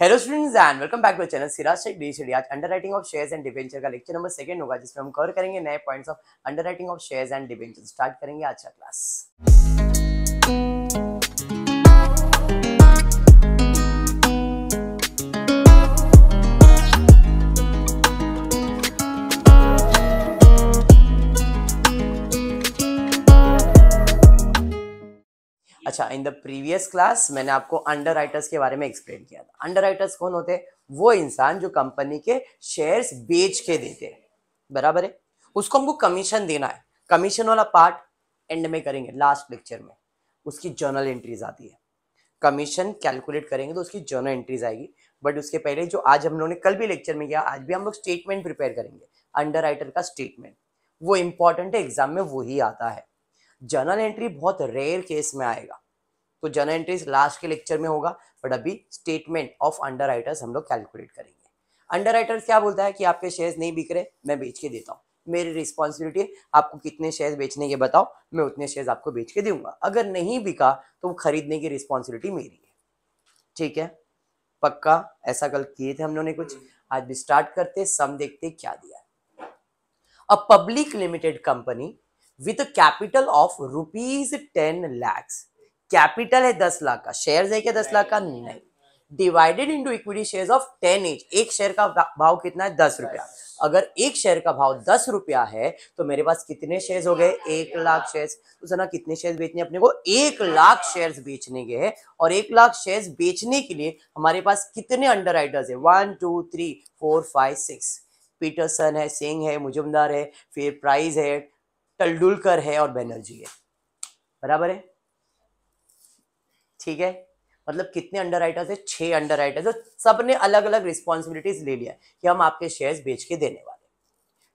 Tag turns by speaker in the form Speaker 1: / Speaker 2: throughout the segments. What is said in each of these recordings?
Speaker 1: Hello students and welcome back to channel Siraj Shaikh D. आज underwriting of shares and debenture का lecture number 2 होगा, जिसमें हम कवर करेंगे नए points of underwriting of shares and debenture. Start करेंगे आज का क्लास। अच्छा, इन द प्रीवियस क्लास मैंने आपको अंडरराइटर्स के बारे में एक्सप्लेन किया था। अंडरराइटर्स कौन होते हैं? वो इंसान जो कंपनी के शेयर्स बेच के देते हैं, बराबर है। उसको हमको कमीशन देना है। कमीशन वाला पार्ट एंड में करेंगे, लास्ट लेक्चर में। उसकी जर्नल एंट्रीज आती है। कमीशन कैलकुलेट करेंगे तो उसकी जर्नल एंट्रीज आएगी। बट उसके पहले जो आज हम लोगों ने कल भी लेक्चर में किया, आज भी हम लोग स्टेटमेंट प्रिपेयर करेंगे। अंडरराइटर का स्टेटमेंट वो इंपॉर्टेंट है, एग्जाम में वही आता है। जर्नल एंट्री बहुत रेयर केस में आएगा, तो जर्नल एंट्रीज लास्ट के लेक्चर में होगा। बट अभी स्टेटमेंट ऑफ अंडरराइटर्स हम लोग कैलकुलेट करेंगे। अंडरराइटर्स क्या बोलता है कि आपके शेयर्स नहीं बिक रहे, मैं बेच के देता हूँ। मेरी रिस्पॉन्सिबिलिटी है, आपको कितने शेयर्स बेचने के बताओ, मैं उतने शेयर्स आपको बेच के दूंगा। अगर नहीं बिका तो वो खरीदने की रिस्पॉन्सिबिलिटी मेरी है। ठीक है, पक्का? ऐसा कल किए थे हम लोगों ने कुछ, आज भी स्टार्ट करते। सम देखते क्या दिया है। A public limited company with capital of ₹10 lakhs। Capital है 10 लाख का, शेयर्स है क्या 10 लाख का? नहीं। Divided into equity shares of 10 each। एक शेयर का भाव कितना है? 10 रुपया। अगर एक शेयर का भाव 10 रुपया है तो मेरे पास कितने शेयर्स हो गए? 1 लाख शेयर्स। तो सना कितने शेयर्स बेचने अपने को? 1 लाख शेयर्स बेचने के हैं। और 1 लाख शेयर्स बेचने के लिए हमारे पास कितने अंडरराइटर्स है? 1 2 3 4 5 6। पीटरसन है, सिंह है, मुजुमदार है, फिर प्राइस है, टंडुलकर है और बैनर्जी है, बराबर है। ठीक है, मतलब कितने अंडरराइटर्स है? 6 अंडरराइटर्स। तो सबने अलग अलग रिस्पॉन्सिबिलिटीज ले लिया कि हम आपके शेयर्स बेच के देने वाले।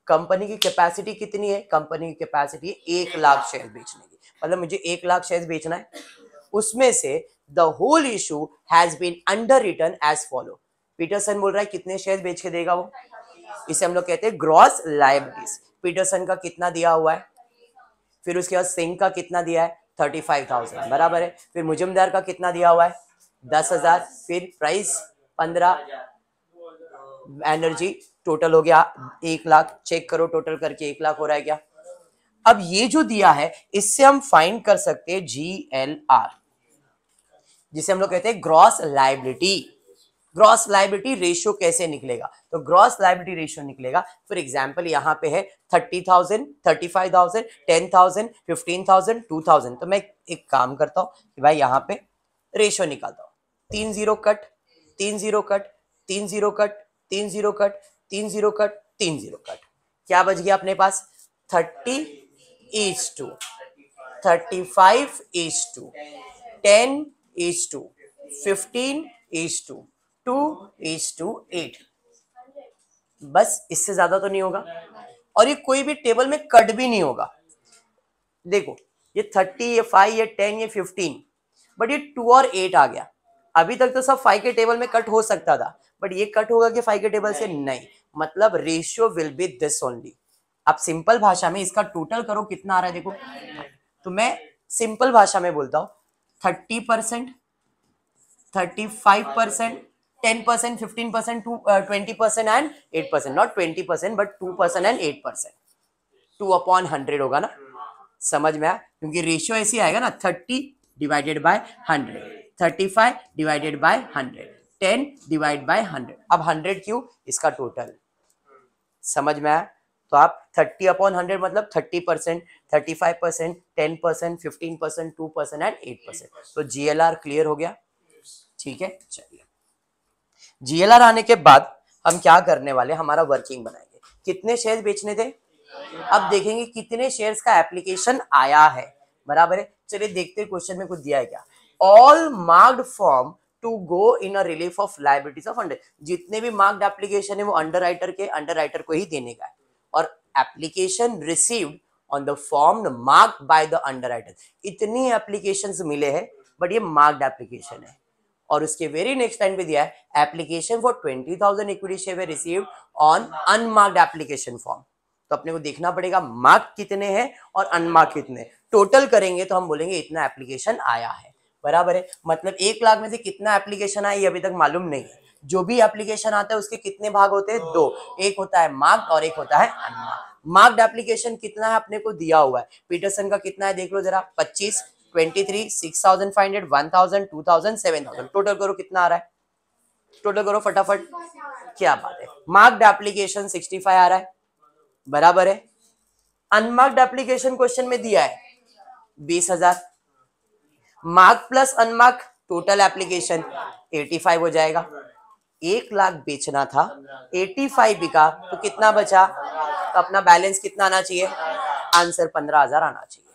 Speaker 1: कंपनी की कैपेसिटी कितनी है? कंपनी की कैपेसिटी है 1 लाख शेयर बेचने की। मतलब मुझे 1 लाख शेयर्स बेचना है। उसमें से the whole issue has been underwritten as follow. Peterson बोल रहा है कितने शेयर्स बेच के देगा वो? इसे हम लोग कहते हैं ग्रॉस लायबिलिटीज। पीटरसन का कितना दिया हुआ है? फिर उसके बाद सिंह का कितना दिया है? 35,000, बराबर है। फिर मुजुमदार का कितना दिया हुआ है? 10,000। फिर प्राइस 15, एनर्जी टोटल हो गया 1 लाख। चेक करो टोटल करके 1 लाख हो रहा है क्या? अब ये जो दिया है इससे हम फाइंड कर सकते हैं GLR, जिसे हम लोग कहते हैं gross liability. Gross liability ratio कैसे निकलेगा? तो ग्रॉस लायबिलिटी रेशियो निकलेगा, फॉर एग्जांपल यहाँ पे है 30,000, 35,000, 10,000, 15,000, 2,000। तो मैं एक काम करता हूँ कि भाई यहाँ पे रेशियो निकालता हूँ। 3 0 cut, 3 0 cut, 3 0 cut, 3 0 cut, 3 0 cut, 3 0 cut. क्या बच गया अपने पास? 30:2, 35:2, 10:2, 15:2, 2:8। बस, इससे ज्यादा तो नहीं होगा। और ये कोई भी टेबल में कट भी नहीं होगा। देखो ये 30, ये 5, ये 10, ये 15, बट ये 2 और 8 आ गया। अभी तक तो सब 5 के टेबल में कट हो सकता था, बट ये कट होगा कि 5 के टेबल से? नहीं। मतलब ratio will be this only. आप सिंपल भाषा में इसका टोटल करो, कितना आ रहा है देखो। तो मैं सिंपल भाषा में बोलता हूं 30%, 35%, 10%, 15%, 20% एंड 8%। Not 20% but 2% and 8%। 2/100 होगा ना? समझ में आया? क्योंकि रेशियो ऐसी आएगा ना, 30 divided by 100, 35 divided by 100, 10 divide by 100। अब 100 क्यों? इसका टोटल। समझ में आया? तो आप 30/100 मतलब 30%, 35%, 10%, 15%, 2% एंड 8%। तो GLR क्लियर हो गया? ठीक है, चलिए। GLR आने के बाद हम क्या करने वाले? हमारा वर्किंग बनाएंगे। कितने शेयर्स बेचने थे? अब देखेंगे कितने शेयर्स का एप्लीकेशन आया है, बराबर है। चलिए देखते हैं क्वेश्चन में कुछ दिया है क्या। All marked form to go in a relief of liabilities of under. जितने भी मार्क्ड एप्लीकेशन है वो अंडरराइटर को ही देने का है। और application received on the form marked by the underwriter. इतनी एप्लीकेशंस मिले हैं, बट ये मार्क्ड एप्लीकेशन है। और उसके वेरी नेक्स्ट लाइन पे दिया है application for 20,000 equity share received on unmarked application form. तो अपने को देखना पड़ेगा मार्क कितने हैं और अनमार्क कितने। टोटल करेंगे तो हम बोलेंगे इतना एप्लीकेशन आया है। बराबर है। मतलब 1 लाख में से कितना एप्लीकेशन आया ये अभी तक मालूम नहीं है। जो भी एप्लीकेशन आता है उसके कितने भाग होते हैं? 2। एक होता है मार्क्ड और एक होता है अनमार्क्ड। मार्क्ड एप्लीकेशन कितना है अपने को दिया हुआ है, पीटरसन का कितना है देख लो जरा, 25, 23, 6500, 1000, 2000, 7000। टोटल करो कितना आ रहा है, टोटल करो फटाफट। क्या बात है, मार्क्ड एप्लीकेशन 65 आ रहा है, बराबर है। अनमार्क्ड एप्लीकेशन क्वेश्चन में दिया है 20,000। Mark plus unmark total application 85 हो जाएगा। 1 लाख बेचना था, 85 बिका, तो कितना बचा? तो अपना बैलेंस कितना आना चाहिए? आंसर 15,000 आना चाहिए।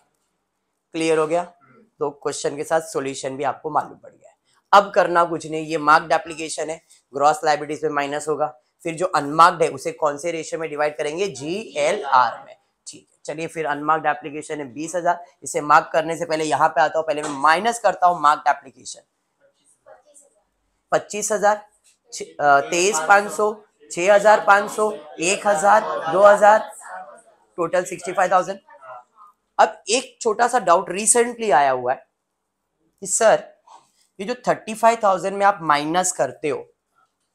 Speaker 1: क्लियर हो गया? तो क्वेश्चन के साथ सॉल्यूशन भी आपको मालूम पड़ गया है। अब करना कुछ नहीं, ये मार्क्ड एप्लीकेशन है, ग्रॉस लायबिलिटीज में माइनस होगा, फिर जो अनमार्क्ड है उसे कौन से रेशियो में डिवाइड करेंगे? GLR में। ठीक है, चलिए फिर अनमार्क्ड एप्लीकेशन है 20,000, इसे मार्क करने से पहले यहाँ पे आता हूँ, पहले मैं माइनस करता हूँ मार्क्ड एप्लीकेशन। 25,000, 23,500, 6,500, 1,000, 2,000, टोटल 65,000। अब एक छोटा सा डाउट रिसेंटली आया हुआ है कि सर ये जो 35,000 में आप माइनस करते हो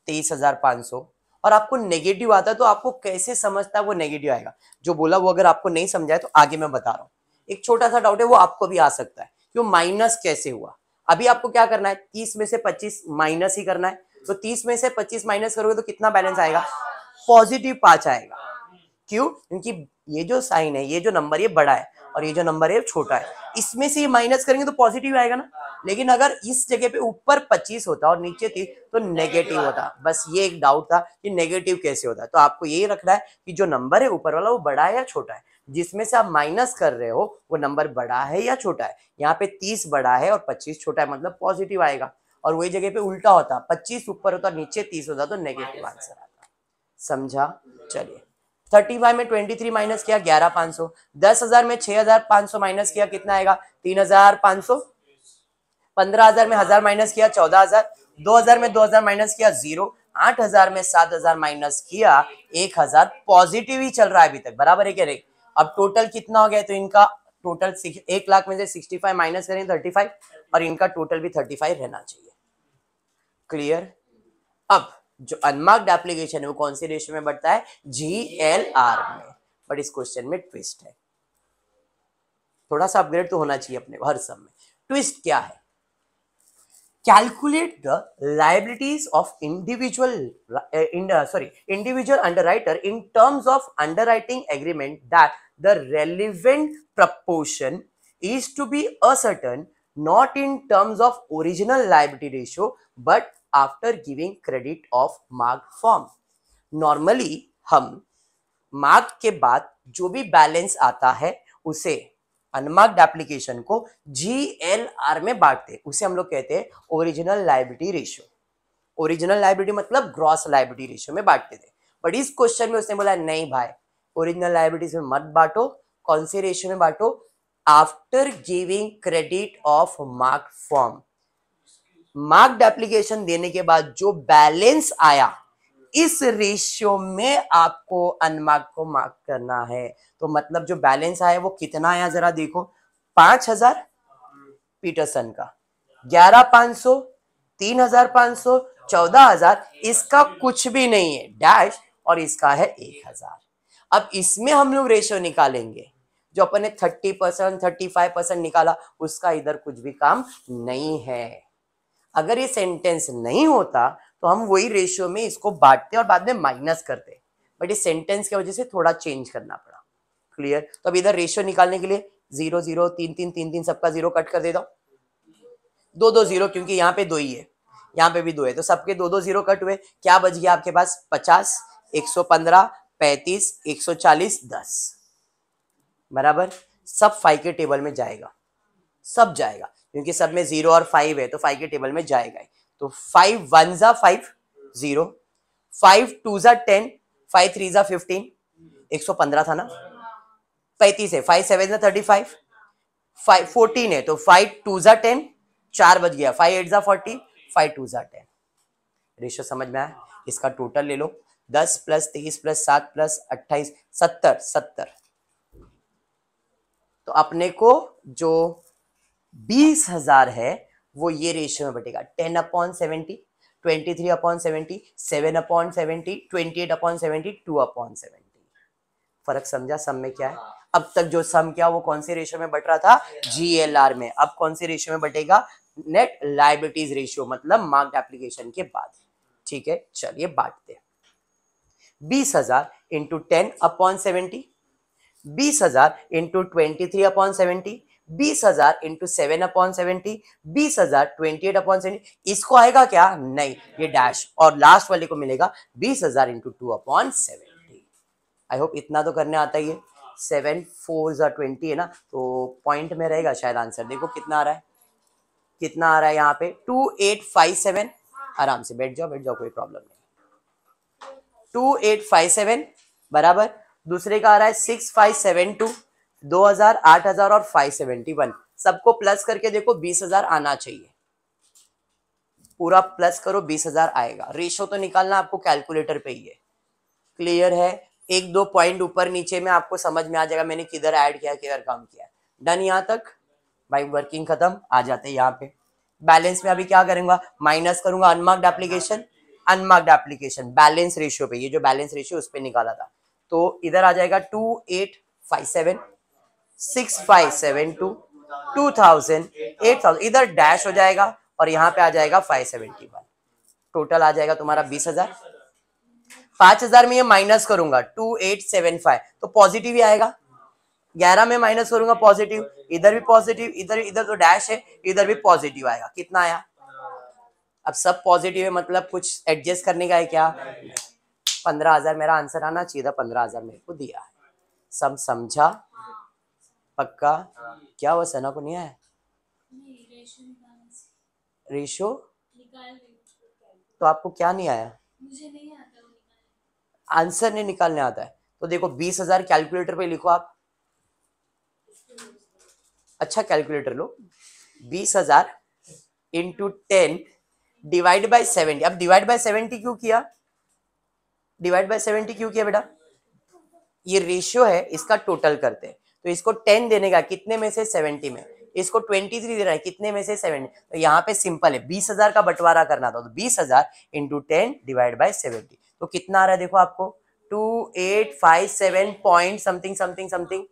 Speaker 1: 23,500 और आपको नेगेटिव आता है, तो आपको कैसे समझता है वो नेगेटिव आएगा? जो बोला वो अगर आपको नहीं समझाए तो आगे मैं बता रहा हूँ। एक छोटा सा डाउट है, वो आपको भी आ सकता है कि वो माइनस कैसे हुआ। अभी आपको क्या करना है, 30 में से 25 माइनस ही करना है। तो 30 में से 25 माइनस करोगे तो कितना बैलेंस आएगा? +5 आएगा। क्यों? क्योंकि ये जो साइन है, ये जो नंबर ये बड़ा है और ये जो नंबर है छोटा है, इसमें से ये माइनस करेंगे तो पॉजिटिव आएगा ना। लेकिन अगर इस जगह पे ऊपर 25 होता और नीचे 30 तो नेगेटिव होता। बस ये एक डाउट था कि नेगेटिव कैसे होता है। तो आपको यही रखना है कि जो नंबर है ऊपर वाला वो बड़ा है या छोटा है, जिसमें से आप माइनस कर रहे हो वो नंबर बड़ा है या छोटा है। यहाँ पे 30 बड़ा है और 25 छोटा है, मतलब पॉजिटिव आएगा। और वही जगह पे उल्टा होता, 25 ऊपर होता नीचे 30 होता तो नेगेटिव आंसर आता। समझा? चलिए 35 में 23 माइनस किया 11,500, 10,000 में 6,500 माइनस किया कितना आएगा? 3,500, 15,000 में 1,000 माइनस किया 14,000, 2,000 में 2,000 माइनस किया 0, 8,000 में 7,000 माइनस किया 1,000। पॉजिटिव ही चल रहा है अभी तक, बराबर है क्या नहीं? अब टोटल कितना हो गया? तो इनका टोटल 1 लाख में से 65 माइनस करें 35 और इनका टोटल भी 35 रहना चाहिए। क्लियर? अब जो अनमार्क्ड एप्लीकेशन है वो कौन से रेशियो में बढ़ता है? GLR में। बट इस क्वेश्चन में ट्विस्ट है, थोड़ा सा अपग्रेड तो होना चाहिए अपने हर सम में। ट्विस्ट क्या है? Calculate the liabilities of individual underwriter in terms of underwriting agreement that the relevant proportion is to be ascertained not in terms of original liability ratio but after giving credit of marked form. Normally हम mark के बाद जो भी balance आता है उसे unmarked application को GLR में बांटते, उसे हम लोग कहते हैं original liability ratio. Original liability मतलब ग्रॉस लायबिलिटी रेशियो में बांटते थे। बट इस क्वेश्चन में उसने बोला नहीं भाई, ओरिजिनल लायबिलिटीज में मत बांटो। कौन से रेशियो में बांटो? After giving credit of marked form. Marked application देने के बाद जो बैलेंस आया इस रेशियो में आपको अनमार्क को मार्क करना है। तो मतलब जो बैलेंस आया वो कितना आया जरा देखो, 5,000 पीटरसन का, 11,500, 3,500, 14,000, इसका कुछ भी नहीं है डैश, और इसका है 1,000। अब इसमें हम लोग रेशियो निकालेंगे, जो अपन ने 30%, 35% निकाला उसका इधर कुछ भी काम नहीं है। अगर ये सेंटेंस नहीं होता तो हम वही रेशियो में इसको बांटते और बाद में माइनस करते, बट इस सेंटेंस की वजह से थोड़ा चेंज करना पड़ा। क्लियर? तो अब इधर रेशियो निकालने के लिए 0 0 3 3 3 3 सबका 0 कट कर देता हूं, 2 2 0, क्योंकि यहाँ पे 2 ही है, यहाँ पे भी 2 है, तो सबके 2 2 0 कट हुए। क्या बच गया आपके पास? 50, 115, 35, 140, 10, बराबर। सब 5 के टेबल में जाएगा, सब जाएगा, क्योंकि सब में 0 और 5 है तो 5 के टेबल में जाएगा। तो 5 1 जा 5 0, 5 2 जा 10, 5 3 जा 15, 115 था ना, 35 है, 5 7 जा 35, 5 14 है तो 5 2 जा 10, 4 बच गया, 5 8 जा 40, 5 2 जा 10। रेशियो समझ में आया? इसका टोटल ले लो, 10 प्लस 23 प्लस 7 प्लस 28, 70। तो अपने को जो 20,000 है वो ये रेशियो में बटेगा 10/70, 23/70, 7/70, 28/70, 2/70। फर्क समझा सम में क्या है? अब तक जो सम क्या वो कौन से रेशियो में बट रहा था? GLR में। अब कौन से रेशियो में बटेगा? नेट लायबिलिटीज रेशियो, मतलब मार्क्ड एप्लीकेशन के बाद। ठीक है, चलिए बांटते हैं। 20,000 इंटू 10/70, 20,000 इंटू 23/70, 20,000 इंटू 7/70, 20,000 28/70। इसको आएगा क्या? नहीं, ये डैश, और लास्ट वाले को मिलेगा 20,000 इंटू 2/70। आई होप इतना तो करने आता ही है। 7 4 20 है ना, तो पॉइंट में रहेगा शायद आंसर। देखो कितना आ रहा है, कितना आ रहा है यहाँ पे 2857। आराम से बैठ जाओ, बैठ जाओ, कोई प्रॉब्लम नहीं। 2857 बराबर, दूसरे का आ रहा है 6572, 2000, 8000 और 571। सबको प्लस करके देखो 20,000 आना चाहिए। पूरा प्लस करो 20,000 आएगा। रेशो तो निकालना आपको कैलकुलेटर पे ही है। क्लियर है? एक दो पॉइंट ऊपर नीचे में आपको समझ में आ जाएगा मैंने किधर ऐड किया, किधर कम किया। डन यहाँ तक भाई, वर्किंग खत्म। आ जाते हैं यहाँ पे बैलेंस में। अभी क्या करूंगा? माइनस करूंगा unmarked application, unmarked application balance ratio पे, ये जो बैलेंस रेशियो उस पे निकाला था। तो इधर आ जाएगा 2857, 6572, 2000, 8000, इधर डैश हो जाएगा और यहाँ पे आ जाएगा 571। टोटल आ जाएगा तुम्हारा 20,000। 5,000 में ये माइनस करूंगा 2875, तो पॉजिटिव ही आएगा। 11 में माइनस करूंगा पॉजिटिव, इधर भी पॉजिटिव, इधर इधर तो डैश है, इधर भी पॉजिटिव आएगा। कितना आया? अब सब पॉजिटिव है, मतलब कुछ एडजस्ट करने का है क्या? 15,000 मेरा आंसर आना चाहिए था, 15,000 मेरे को दिया है। सब समझा? पक्का? क्या हुआ, सना को नहीं आया? रेशो तो आपको क्या नहीं आया?
Speaker 2: मुझे नहीं आता
Speaker 1: आंसर नहीं निकालने आता है। तो देखो 20,000 कैलकुलेटर पे लिखो आप। अच्छा calculator low. 20,000 into 10 divide by 70। अब डिवाइड बाय 70 क्यों किया? डिवाइड बाय 70 क्यों किया बेटा? ये रेशियो है, इसका टोटल करते हैं। तो इसको 10 देने का कितने में से? 70 में। इसको 23 देना है कितने में से? 70। तो यहाँ पे सिंपल है, 20,000 का बंटवारा करना था, तो 20,000 इंटू 10 डिवाइड बाय 70। तो कितना आ रहा है देखो आपको, 2857 point something something something.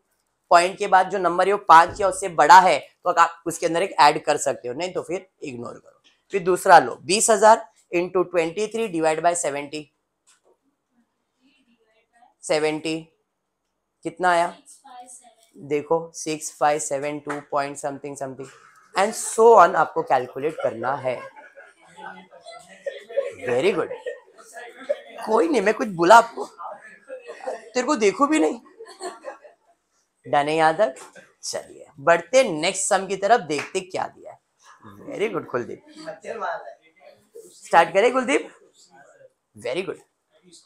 Speaker 1: Point के बाद जो नंबर योग 5 या उससे बड़ा है तो आप उसके अंदर एक ऐड कर सकते हो, नहीं तो फिर इग्नोर करो। फिर दूसरा लो, 20,000 इंटू 23 डिवाइड बाय 70, 70 कितना आया? देखो 6572 point something something and so on आपको कैलकुलेट करना है। Very good. कोई नहीं, मैं कुछ बोला आपको? तेरे को देखो भी नहीं। डन है यहाँ तक? चलिए बढ़ते नेक्स्ट सम की तरफ, देखते क्या दिया है। वेरी गुड कुलदीप, स्टार्ट करें कुलदीप? Very good.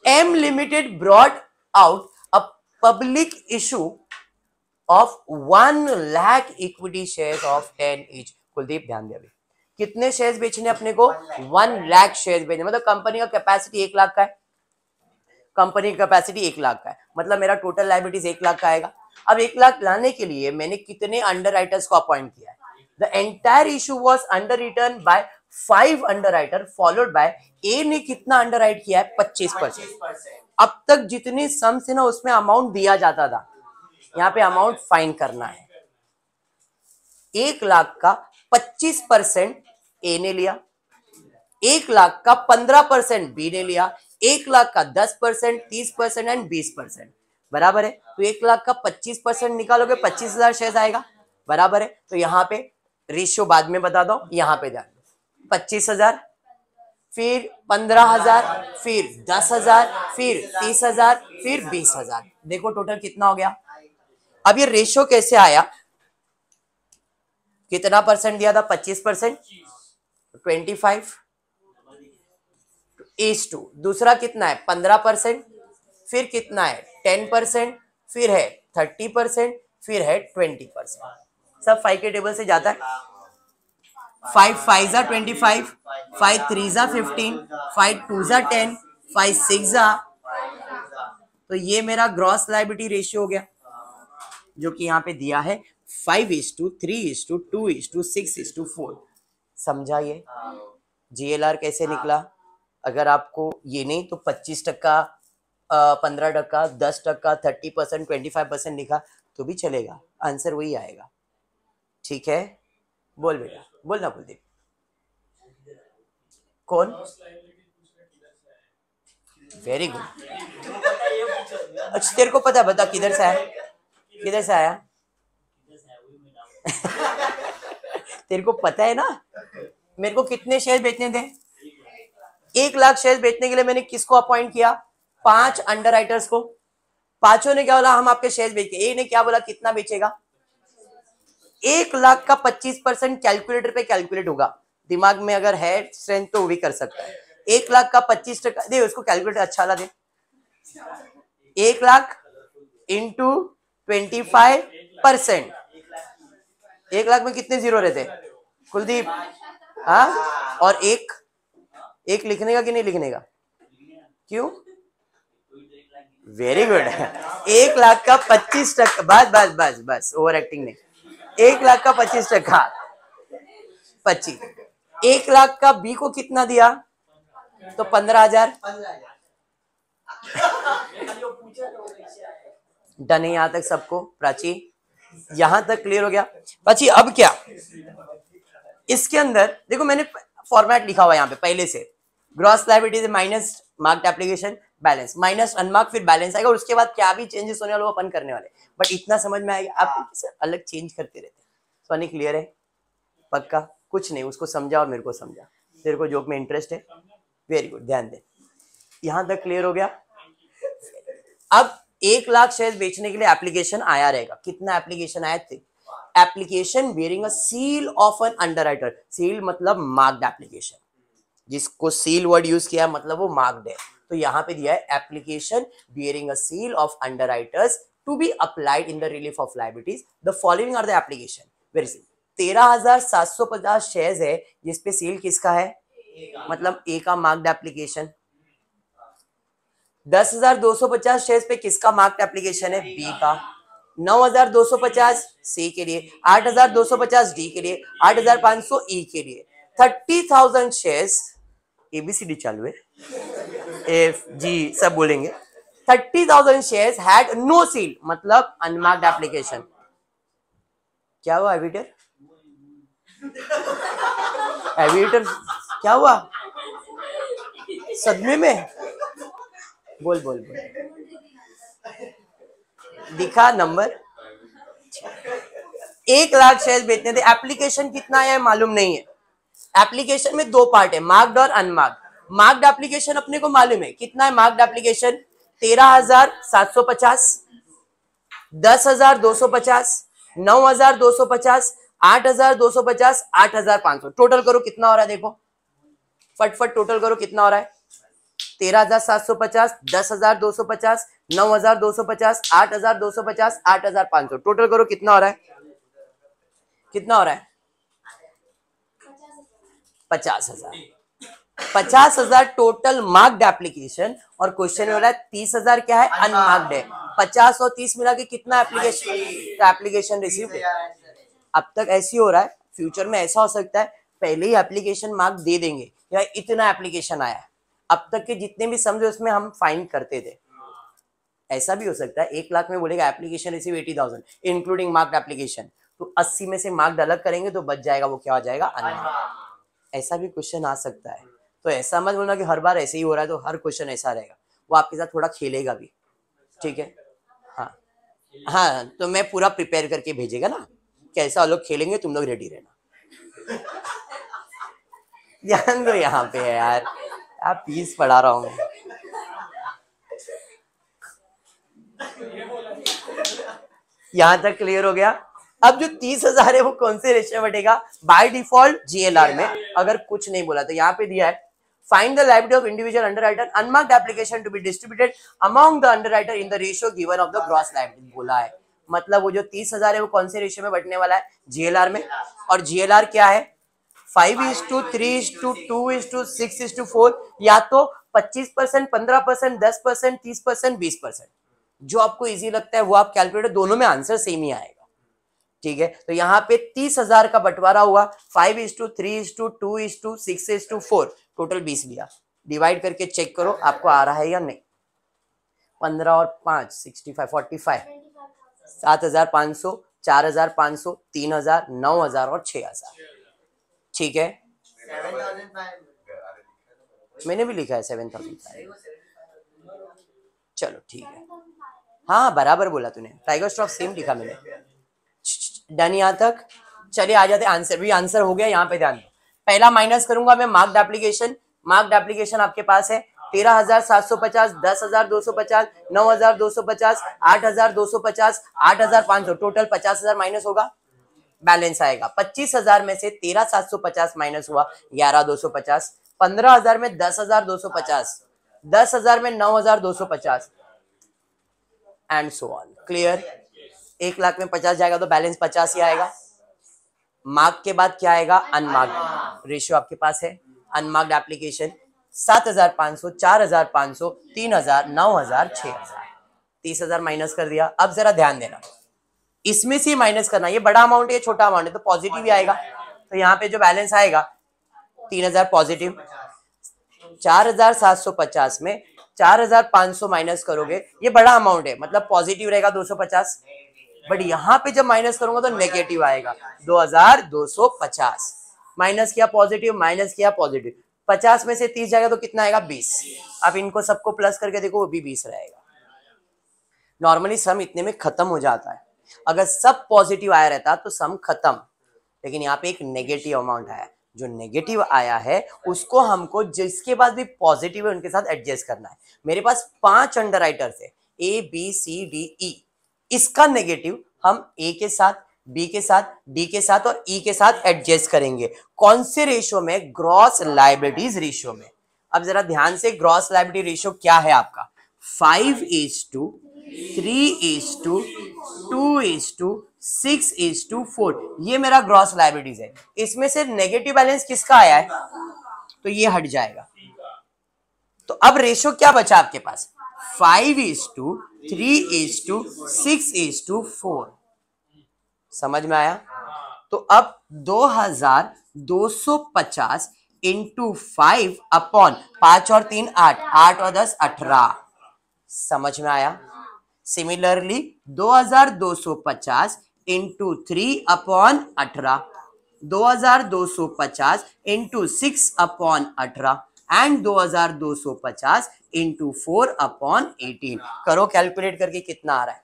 Speaker 1: M limited brought out a public issue of 1 lakh equity share of 10 each. Kuldeep ध्यान दे, अभी कितने शेयर्स बेचने अपने को? 1 लाख शेयर्स बेचने, मतलब कंपनी का कैपेसिटी 1 लाख का है। कंपनी की कैपेसिटी 1 लाख का है, मतलब मेरा टोटल लायबिलिटीज 1 लाख का आएगा। अब 1 लाख लाने के लिए मैंने कितने अंडर राइटर्स को अपॉइंट किया है? The entire issue was underwritten by 5 underwriter followed by A ने कितना अंडर राइट किया है? 25%। अब तक जितनी सम्स है ना उसमें अमाउंट दिया जाता था, यहाँ पे अमाउंट फाइन करना है। 1 लाख का 25% ए ने लिया, 1 लाख का 15% बी ने लिया, 1 लाख का 10%, 30% एंड 20%। बराबर है? तो 1 लाख का 25% निकालोगे 25,000 शेयर आएगा। बराबर है? तो यहाँ पे रेशियो बाद में बता दो, यहाँ पे ध्यान दो। 25,000, फिर 15,000, फिर 10,000, फिर 30,000, फिर 20,000। देखो टोटल कितना हो गया। अब ये रेशियो कैसे आया? कितना परसेंट दिया था? 25%, 25 इज टू, दूसरा कितना है? 15%, फिर कितना है? 10%, फिर है 30%, फिर है 20%। सब 5 के टेबल से जाता है। 5 5 जा 25, 5 3 जा 15, 5 2 जा 10, 5 6 जा, तो ये मेरा ग्रॉस लायबिलिटी रेशियो हो गया, जो कि यहाँ पे दिया है 5:3:2:6:4। समझा ये? जीएलआर कैसे निकला? अगर आपको ये नहीं तो 25%, 15%, 10%, 30%, 25% लिखा तो भी चलेगा, आंसर वही आएगा। ठीक है, बोल बेटा, बोलना कुलदीप। कौन? Very good. अच्छा तेरे को पता है, बता किधर से आया, किधर से आया? तेरे को पता है ना? मेरे को कितने शेयर बेचने थे? 1 लाख शेयर बेचने के लिए मैंने किसको अपॉइंट किया? 5 अंडरराइटर्स को। पांचों ने क्या बोला, हम आपके शेयर बेच के। एक ने क्या बोला, कितना बेचेगा? 1 लाख का 25% कैलकुलेटर पे कैलकुलेट होगा। दिमाग में अगर है स्ट्रेंथ तो वो भी कर सकता है। 1 लाख का 25% दे, उसको कैलकुलेटर अच्छा वाला दे। 1 लाख इंटू 25%। 1 लाख में कितने जीरो रहते कुलदीप? हाँ, और एक लिखने का कि नहीं लिखने का? क्यों? Very good. 1 लाख का 25%, बस बस बस बस, ओवर एक्टिंग नहीं। 1 लाख का 25%, 25। 1 लाख का बी को कितना दिया? तो 15,000। डन है यहां तक सबको? प्राची यहां तक क्लियर हो गया? प्राची अब क्या इसके अंदर देखो, मैंने फॉर्मेट लिखा हुआ यहां पे पहले से। Gross liability minus marked application balance minus unmark, फिर बैलेंस आएगा, और उसके बाद क्या भी चेंजेस होने वाले वो अपन करने वाले। बट इतना समझ में आएगा, आप अलग चेंज करते रहते। सोनी क्लियर है? पक्का? कुछ नहीं, उसको समझा और मेरे को समझा। तेरे को जोक में इंटरेस्ट है? वेरी गुड, ध्यान दे। यहां तक क्लियर हो गया? अब 1 लाख शेयर बेचने के लिए एप्लीकेशन आया रहेगा। कितना एप्लीकेशन आया थे? Application bearing a seal of an underwriter. Seal मतलब मार्क्ड एप्लीकेशन, जिसको सील वर्ड यूज किया मतलब वो मार्क्ड है। तो यहां पे दिया है application bearing a seal of underwriters to be applied in the relief of liabilities. The following are the application. Very simple. 13,750 shares है जिसपे सील किसका है? मतलब ए का मार्क्ड एप्लीकेशन। 10,250 शेयर्स पे किसका मार्क्ड एप्लीकेशन है? बी का। 9,250 सी के लिए, 8,250 डी के लिए, 8,500 ई के लिए। 30,000 शेयर्स, एबीसीडी चालू है, एफ जी सब बोलेंगे। 30,000 शेयर्स हैड नो सील, मतलब अनमार्क्ड एप्लीकेशन। क्या हुआ एविटर? एविटर क्या हुआ? सदमे में? बोल बोल बोल, दिखा नंबर। 1 लाख शेयर बेचने थे, एप्लीकेशन कितना आया है मालूम नहीं है। एप्लीकेशन में 2 पार्ट है, मार्क्ड और अनमार्क्ड। मार्क्ड एप्लीकेशन अपने को मालूम है कितना है मार्क्ड एप्लीकेशन? 13,750, 10,250, 9,250, 8,250, 8,500। टोटल करो कितना हो रहा है, देखो फटफट टोटल करो कितना हो रहा है। 13,750, 10,250, 9,250, 8,250, 8,500। टोटल करो कितना हो रहा है? कितना हो रहा है? 50,000। 50,000 टोटल मार्क्ड एप्लीकेशन, और क्वेश्चन में हो रहा है 30,000 क्या है? अनमार्क्ड है। 50 और 30 मिला के कितना एप्लीकेशन? एप्लीकेशन रिसीव्ड है। अब तक ऐसी हो रहा है, फ्यूचर में ऐसा हो सकता है पहले ही एप्लीकेशन मार्क दे देंगे या इतना एप्लीकेशन आया है। अब तक के जितने भी समझे उसमें हम फाइन करते थे। ऐसा भी हो सकता है 1 लाख में बोलेगा application receive 80,000 including marked application, तो 80 में से मार्क्ड अलग करेंगे तो बच जाएगा, वो क्या हो जाएगा? अनमार्क्ड। ऐसा भी क्वेश्चन आ सकता है। तो ऐसा मत बोलना कि हर बार ऐसे ही हो रहा है तो हर क्वेश्चन ऐसा रहेगा, वो आपके साथ थोड़ा खेलेगा भी। ठीक है? हाँ हाँ, तो मैं पूरा प्रिपेयर करके भेजेगा ना, कैसा लोग खेलेंगे, तुम लोग रेडी रहना। ध्यान दो यहाँ पे है यार, आप पीस पढ़ा रहा हूँ मैं। यहां तक क्लियर हो गया? अब जो 30,000 है वो कौन से रेशियो में बटेगा? बाय डिफॉल्ट जीएलआर में। अगर कुछ नहीं बोला तो यहाँ पे दिया है find the liability of individual underwriter unmarked application to be distributed among the underwriter in the ratio given of the gross liability बोला है। मतलब वो जो 30,000 है वो कौन से रेशियो में बटने वाला है? जीएलआर में। और जीएलआर क्या है? 5:3:2:6:4, या तो 25%, 15%, 10%, 30%, 20%। जो आपको इजी लगता है वो आप कैलकुलेटर, दोनों में आंसर सेम ही आएगा। ठीक है, तो यहाँ पे 30,000 का बंटवारा हुआ, 5:3:2:2:6:4, टोटल 20 लिया। डिवाइड करके चेक करो आपको आ रहा है या नहीं। 15 और 5 65 45, 7,500, 4,500, 3,000, 9,000 और 6,000। ठीक है, मैंने भी लिखा है 7,000। चलो ठीक है, हाँ बराबर बोला तूने, टाइगर श्रॉफ सेम लिखा मैंने। डन यहाँ तक। चलिए आ जाते आंसर, भी आंसर हो गया, यहाँ पे ध्यान दो। पहला माइनस करूंगा मैं मार्क्ड एप्लीकेशन। मार्क्ड एप्लीकेशन आपके पास है 13,750, 10,250, 9,250, 8,250, 8,500, टोटल 50,000 माइनस होगा, बैलेंस आएगा 25,000 में से 13,750 माइनस हुआ 11,250, 15,000 में 10,250, 10,000 में 9,250 एंड सो ऑन। क्लियर। 1,00,000 में 50 जाएगा तो बैलेंस 50 ही आएगा। मार्क के बाद क्या आएगा, अनमार्क्ड। रेशियो आपके पास है अनमार्क्ड एप्लीकेशन 7,500, 4,500, 3,000, 9,000, 6,000, 30,000 माइनस कर दिया। अब जरा ध्यान देना, इसमें से माइनस करना, ये बड़ा अमाउंट है छोटा अमाउंट है तो पॉजिटिव ही आएगा। तो यहाँ पे जो बैलेंस आएगा 3,000 पॉजिटिव। 4,750 में 4,500 माइनस करोगे, ये बड़ा अमाउंट है मतलब पॉजिटिव रहेगा 250, बट यहाँ पे जब माइनस करूंगा तो नेगेटिव आएगा 2,250। माइनस किया पॉजिटिव, माइनस किया पॉजिटिव, 50 में से 30 जाएगा तो कितना आएगा 20। अब इनको सबको प्लस करके देखो वो भी 20 रहेगा। नॉर्मली सम इतने में खत्म हो जाता है, अगर सब पॉजिटिव आया रहता तो सम खत्म, लेकिन यहाँ पे एक नेगेटिव अमाउंट आया। जो नेगेटिव आया है उसको हमको जिसके पास भी पॉजिटिव है उनके साथ एडजस्ट करना है। मेरे पास 5 अंडर राइटर्स है A B C D E, इसका नेगेटिव हम A के साथ, B के साथ, D के साथ और E के साथ एडजस्ट करेंगे। कौन से रेशियो में, ग्रॉस लायबिलिटीज रेशियो में। अब जरा ध्यान से, ग्रॉस लायबिलिटी रेशियो क्या है आपका 5:3:2:6:4, ये मेरा ग्रॉस लायबिलिटीज है। इसमें से नेगेटिव बैलेंस किसका आया है तो ये हट जाएगा। तो अब रेशियो क्या बचा आपके पास 5:3:6:4। समझ में आया। तो अब 2,250 इंटू 5 अपॉन 5 और 3 8, 8 और 10 18। समझ में आया। Similarly 2,250 into 3 upon 18, 2,250 into 6 upon 18 and 2,250 into 4 upon 18। करो कैलकुलेट करके कितना आ रहा है।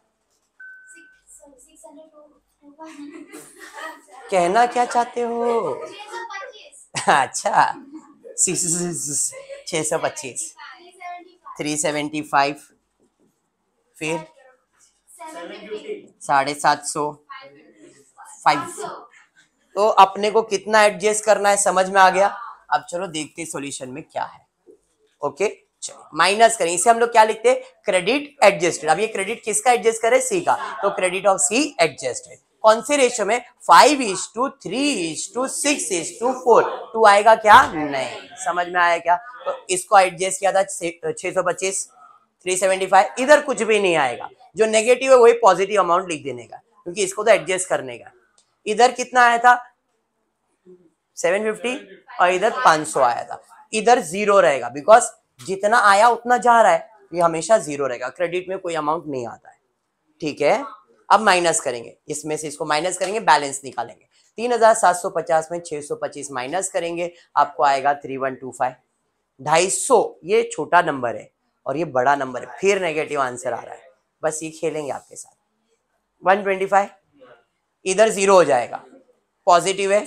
Speaker 1: कहना क्या चाहते हो? अच्छा 625, 375, फिर 750, 5। तो अपने को कितना एडजस्ट करना है समझ में आ गया। अब चलो देखते सॉल्यूशन में क्या है। ओके चलो माइनस करें, इसे हम लोग क्या लिखते हैं क्रेडिट एडजस्टेड। अब ये क्रेडिट किसका एडजस्ट करे सी का, तो क्रेडिट ऑफ सी एडजस्टेड। कौन से रेशियो में 5:3:6:4। 2 आएगा क्या, नहीं। समझ में आया क्या। तो इसको एडजस्ट किया था 625, 375, इधर कुछ भी नहीं आएगा। जो नेगेटिव है वही पॉजिटिव अमाउंट लिख देने का, क्योंकि इसको तो एडजस्ट करने का। इधर कितना आया था 750 और इधर 500 आया था। इधर 0 रहेगा बिकॉज जितना आया उतना जा रहा है, ये हमेशा 0 रहेगा। क्रेडिट में कोई अमाउंट नहीं आता है। ठीक है, अब माइनस करेंगे, इसमें से इसको माइनस करेंगे, बैलेंस निकालेंगे। 3,750 में 625 माइनस करेंगे, आपको आएगा 3,125। 250 ये छोटा नंबर है और ये बड़ा नंबर है, फिर नेगेटिव आंसर आ रहा है। बस ये खेलेंगे आपके साथ। 125 इधर 0 हो जाएगा, पॉजिटिव है।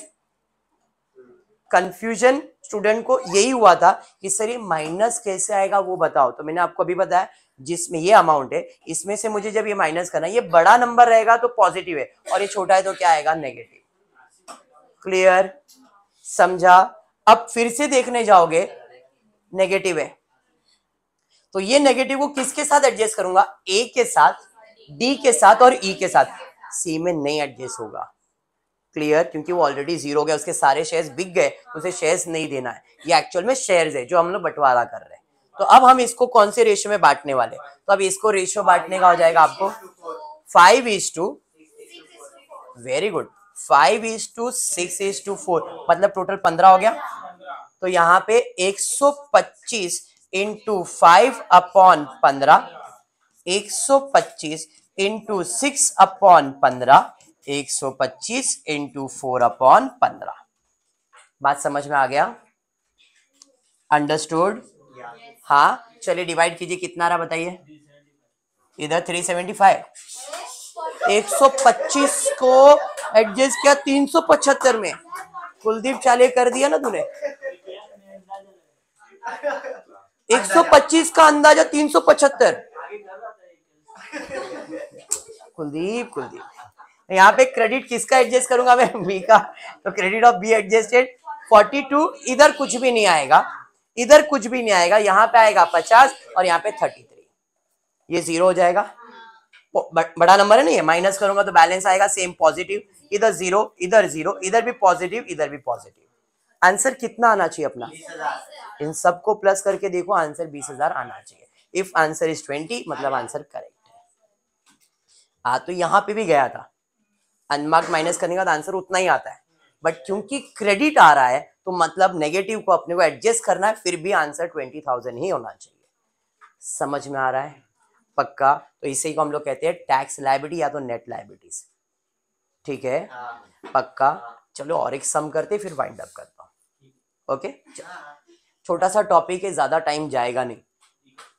Speaker 1: कंफ्यूजन स्टूडेंट को यही हुआ था कि सर ये माइनस कैसे आएगा वो बताओ। तो मैंने आपको अभी बताया, जिसमें ये अमाउंट है इसमें से मुझे जब ये माइनस करना है, ये बड़ा नंबर रहेगा तो पॉजिटिव है और ये छोटा है तो क्या आएगा नेगेटिव। क्लियर, समझा। अब फिर से देखने जाओगे, नेगेटिव है तो ये नेगेटिव को किसके साथ एडजस्ट करूंगा, ए के साथ, डी के साथ और ई के साथ। सी में नहीं एडजस्ट होगा। क्लियर, क्योंकि वो ऑलरेडी 0 हो गया, उसके सारे शेयर्स बिक गए, उसे शेयर्स नहीं देना है। ये एक्चुअल में शेयर्स है जो हम लोग बंटवारा कर रहे हैं। तो अब हम इसको कौन से रेशियो में बांटने वाले, तो अब इसको रेशियो बांटने का हो जाएगा आपको 5:, वेरी गुड। 5:6:4 मतलब टोटल 15 हो गया। तो यहाँ पे 125 इंटू 5/15, 125 इंटू 6/15, 125 इंटू 4/15। बात समझ में आ गया? अंडरस्टूड? हाँ, चलिए डिवाइड कीजिए, कितना रहा बताइए। इधर 375, 125 को एडजस्ट किया 375 में। कुलदीप चाले कर दिया ना तूने। 125 का अंदाजा 375। कुलदीप यहाँ पे क्रेडिट किसका एडजस्ट करूंगा मैं? बी का। तो क्रेडिट ऑफ बी एडजस्टेड 42। इधर कुछ भी नहीं आएगा, इधर कुछ भी नहीं आएगा, यहाँ पे आएगा 50 और यहाँ पे 33। ये 0 हो जाएगा। बड़ा नंबर है ना ये, माइनस करूंगा तो बैलेंस आएगा सेम पॉजिटिव। इधर 0, इधर 0, इधर भी पॉजिटिव, इधर भी पॉजिटिव। आंसर कितना आना चाहिए अपना? इन सबको प्लस करके देखो, आंसर 20,000 आना चाहिए। इफ आंसर इज 20 मतलब आंसर करेक्ट है। तो यहाँ पे भी गया था, अनमार्क माइनस करने के बाद आंसर उतना ही आता है, बट क्योंकि क्रेडिट आ रहा है तो मतलब नेगेटिव को अपने को एडजस्ट करना है, फिर भी आंसर 20,000 ही होना चाहिए। समझ में आ रहा है? पक्का? तो इसे को हम लोग कहते हैं टैक्स लायबिलिटी या तो नेट लायबिलिटीज। ठीक है, पक्का? चलो और एक सम करते फिर वाइंड अप करता हूँ। ओके, छोटा सा टॉपिक है, ज्यादा टाइम जाएगा नहीं।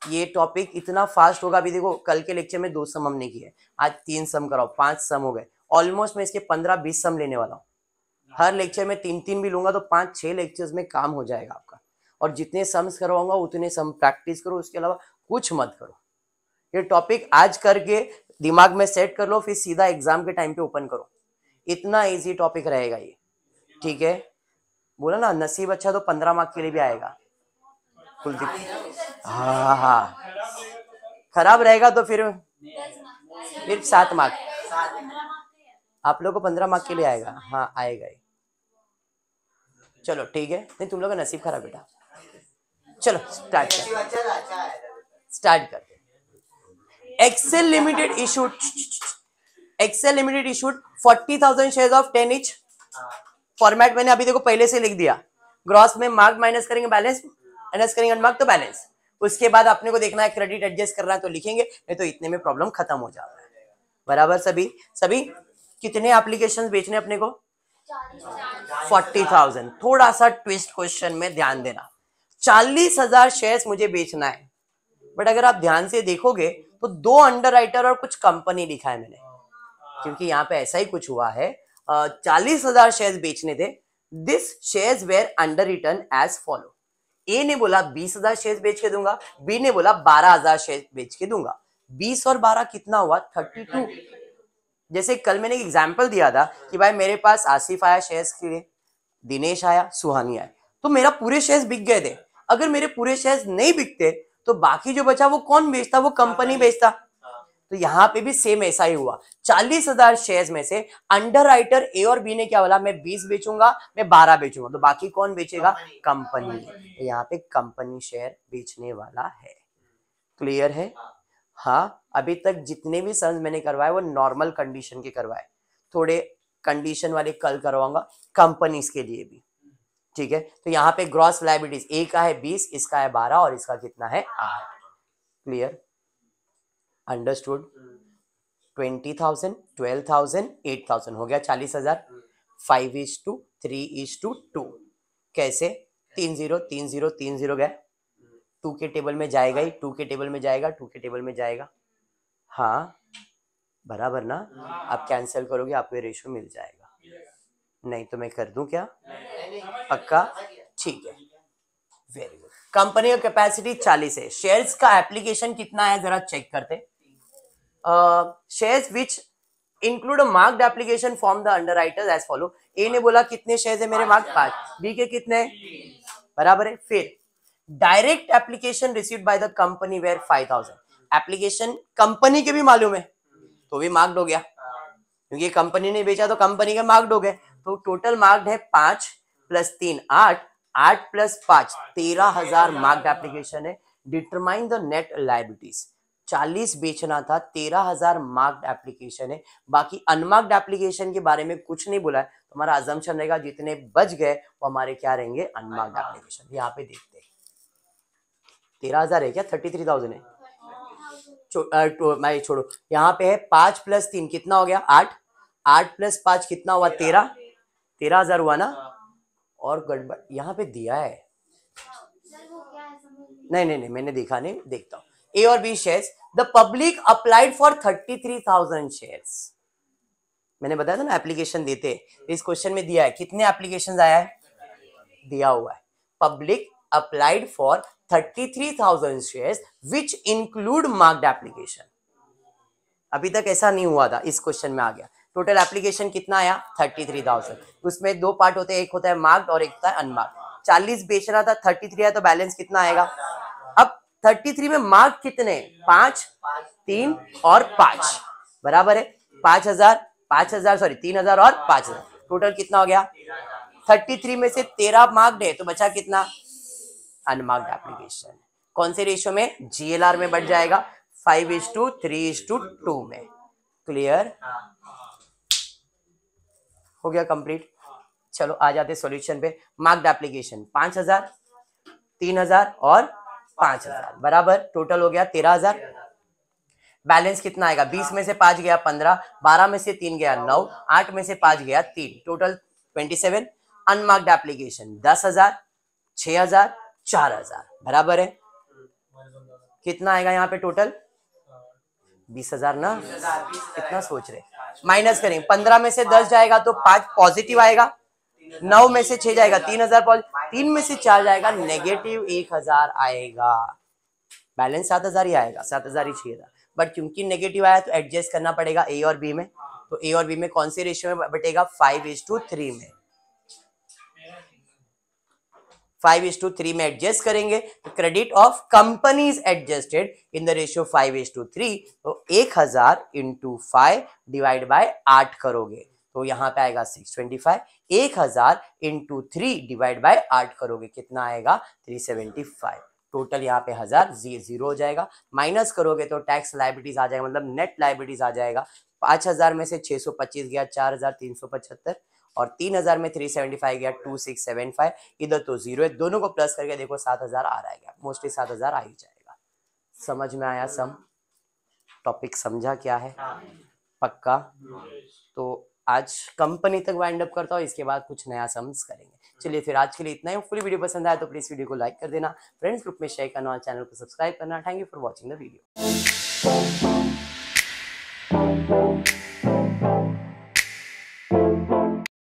Speaker 1: ये टॉपिक इतना फास्ट होगा। अभी देखो कल के लेक्चर में 2 सम हमने किए, आज 3 सम कराओ, 5 सम हो गए। ऑलमोस्ट मैं इसके 15-20 सम लेने वाला हूँ। हर लेक्चर में 3-3 भी लूंगा तो 5-6 लेक्चर्स में काम हो जाएगा आपका। और जितने सम्स करवाऊंगा उतने सम प्रैक्टिस करो, उसके अलावा कुछ मत करो। ये टॉपिक आज करके दिमाग में सेट कर लो, फिर सीधा एग्जाम के टाइम पे ओपन करो। इतना इजी टॉपिक रहेगा ये। ठीक है, बोला ना नसीब अच्छा तो 15 मार्क के लिए भी आएगा। कुलदीप हाँ, खराब रहेगा तो फिर 7 मार्क। आप लोग को 15 मार्क के लिए आएगा। हाँ आएगा ही। चलो ठीक है, नहीं तुम लोग का नसीब खराब बेटा। चलो स्टार्ट करते। Excel limited issued 40,000 shares of 10 each। Format मैंने अभी देखो पहले से लिख दिया। ग्रॉस में मार्क माइनस करेंगे बैलेंस, माइनस करेंगे अनमार्क तो बैलेंस। उसके बाद अपने को देखना है क्रेडिट एडजस्ट करना है तो लिखेंगे, नहीं तो इतने में प्रॉब्लम खत्म हो जाता है। बराबर? सभी कितने एप्लीकेशंस बेचने अपने को? 40,000। थोड़ा सा ट्विस्ट क्वेश्चन में ध्यान देना, 40,000 शेयर्स मुझे बेचना है, बट अगर आप ध्यान से देखोगे तो 2 अंडरराइटर और कुछ कंपनी लिखा है मैंने, क्योंकि यहाँ पे ऐसा ही कुछ हुआ है। 40,000 शेयर्स बेचने थे। This shares were underwritten as follow. A ने बोला 20,000 शेयर्स बेच के दूंगा, बी ने बोला 12,000 शेयर्स बेच के दूंगा। 20 और 12 कितना हुआ? 32। जैसे कल मैंने एक एग्जाम्पल दिया था कि भाई मेरे पास आसिफ आया शेयर्स के लिए, दिनेश आया, सुहानी आया, तो मेरा पूरे शेयर्स बिक गए थे। अगर मेरे पूरे शेयर्स नहीं बिकते तो बाकी जो बचा वो कौन बेचता? वो कंपनी बेचता। तो यहाँ पे भी सेम ऐसा ही हुआ। 40,000 शेयर्स में से अंडरराइटर ए और बी ने क्या बोला? मैं 20 बेचूंगा, मैं 12 बेचूंगा, तो बाकी कौन बेचेगा? कंपनी। तो यहाँ पे कंपनी शेयर बेचने वाला है। क्लियर है? हाँ, अभी तक जितने भी सन्स मैंने करवाए वो नॉर्मल कंडीशन के करवाए, थोड़े कंडीशन वाले कल करवाऊंगा कंपनीज के लिए भी। ठीक है, तो यहाँ पे ग्रॉस लायबिलिटीज ए का है 20, इसका है 12 और इसका कितना है? 8। क्लियर? अंडरस्टूड? 20,000, 12,000, 8,000 हो गया 40,000। 5:3:2। कैसे? 3-0 3-0 3-0 गए। 2 के टेबल में जाएगा ही, 2 के टेबल में जाएगा, 2 के टेबल में जाएगा। हाँ बराबर ना? आप कैंसिल करोगे आपको ये रेशियो मिल जाएगा। नहीं तो मैं कर दूं क्या? पक्का? ठीक है, वेरी गुड। कंपनी का कैपेसिटी 40 है। शेयर्स का एप्लीकेशन कितना है जरा चेक करते। Shares which include a marked application form the underwriters as follow. A ने बोला कितने शेयर्स है मेरे? मार्क 5। बी के कितने? बराबर है। फिर direct application received by the company were 5,000। Application company के भी मालूम है तो भी मार्क्ड हो गया, क्योंकि कंपनी ने बेचा तो कंपनी के मार्क्ड हो गए। तो टोटल मार्क्ड है 5 + 3 8, 8 + 5 13,000 मार्क्ड एप्लीकेशन है। Determine the net liabilities. 40 बेचना था, 13,000 मार्क्ड एप्लीकेशन है, बाकी अनमार्क्ड एप्लीकेशन के बारे में कुछ नहीं बोला है, तो हमारा अजम्पशन रहेगा जितने बच गए वो हमारे क्या रहेंगे, अनमार्क्ड एप्लीकेशन। यहाँ पे देखते हैं 13,000 है क्या, 33,000 है, मैं छोड़ो, यहाँ पे है 5 + 3 कितना हो गया, 8, 8 + 5 कितना हुआ, 13,000 हुआ ना। और गड़बड़ यहाँ पे दिया है, नहीं मैंने देखा नहीं, देखता हूँ। ए और B shares, the public applied for 33,000 shares. मैंने बताया था ना एप्लीकेशन देते, इस क्वेश्चन में दिया है, कितने एप्लीकेशन आया है, दिया हुआ है, public applied for 33,000 shares which include marked application. अभी तक ऐसा नहीं हुआ था, इस क्वेश्चन में आ गया। टोटल एप्लीकेशन कितना आया, 33,000। उसमें दो पार्ट होते हैं, एक होता है मार्क्ड और एक होता है अनमार्क्ड। 40 बेचना था, 33 है, तो बैलेंस कितना आएगा। अब 33 में मार्क कितने, 5, 3 और 5 बराबर है 5,000 सॉरी 3,000 और 5,000, टोटल कितना हो गया। 33 में से 13 मार्क्ड है, तो बचा कितना, अनमार्क्ड एप्लीकेशन। कौन से रेशियो में, जीएलआर में बढ़ जाएगा, 5:3:2 में। क्लियर हो गया, कंप्लीट। चलो आ जाते सॉल्यूशन पे। मार्क्ड एप्लीकेशन 5,000, 3,000 और 5,000 बराबर, टोटल हो गया 13,000। बैलेंस कितना आएगा, 20 में से 5 गया 15, 12 में से 3 गया 9, 8 में से 5 गया 3, टोटल 27। अनमार्क्ड एप्लीकेशन 10,000, 6,000, 4,000 बराबर है, कितना आएगा यहाँ पे टोटल, 20,000 ना। कितना सोच रहे, माइनस करेंगे, 15 में से 10 जाएगा तो 5 पॉजिटिव आएगा, 9 में से 6 जाएगा 3,000 पॉजिटिव, 3 में से 4 जाएगा नेगेटिव 1,000 आएगा। बैलेंस 7,000 ही आएगा, 7,000 ही चाहिए था, बट क्योंकि नेगेटिव आया तो एडजस्ट करना पड़ेगा ए और बी में। तो ए और बी में कौन से रेशियो में बटेगा, 5:3 में। 5:3 में एडजस्ट करेंगे तो credit of companies adjusted in the ratio 5:3, तो 1,000 × 5 डिवाइड बाय 8 करोगे तो यहाँ पे आएगा 625। 1,000 × 3 डिवाइड बाय 8 करोगे कितना आएगा, 375। टोटल यहाँ पे 1,000 जीरो हो जाएगा, माइनस करोगे तो टैक्स लाइबिलिटीज आ जाएगा, मतलब नेट लाइबिलिटीज आ जाएगा। 5,000 में से 625 गया 4,375, और 3,000 में 375 गया 2,675, इधर तो जीरो है, दोनों को प्लस करके देखो 7,000 आ रहा है, मोस्टली 7,000 आ ही जाएगा। समझ में आया, सम टॉपिक समझा क्या है, पक्का। तो आज कंपनी तक वाइंड अप करता हूँ, इसके बाद कुछ नया सम्स करेंगे। चलिए फिर आज के लिए इतना ही। फुली वीडियो पसंद आया तो प्लीज वीडियो को लाइक कर देना, फ्रेंड्स ग्रुप में शेयर करना और चैनल को सब्सक्राइब करना। Thank you for watching the video.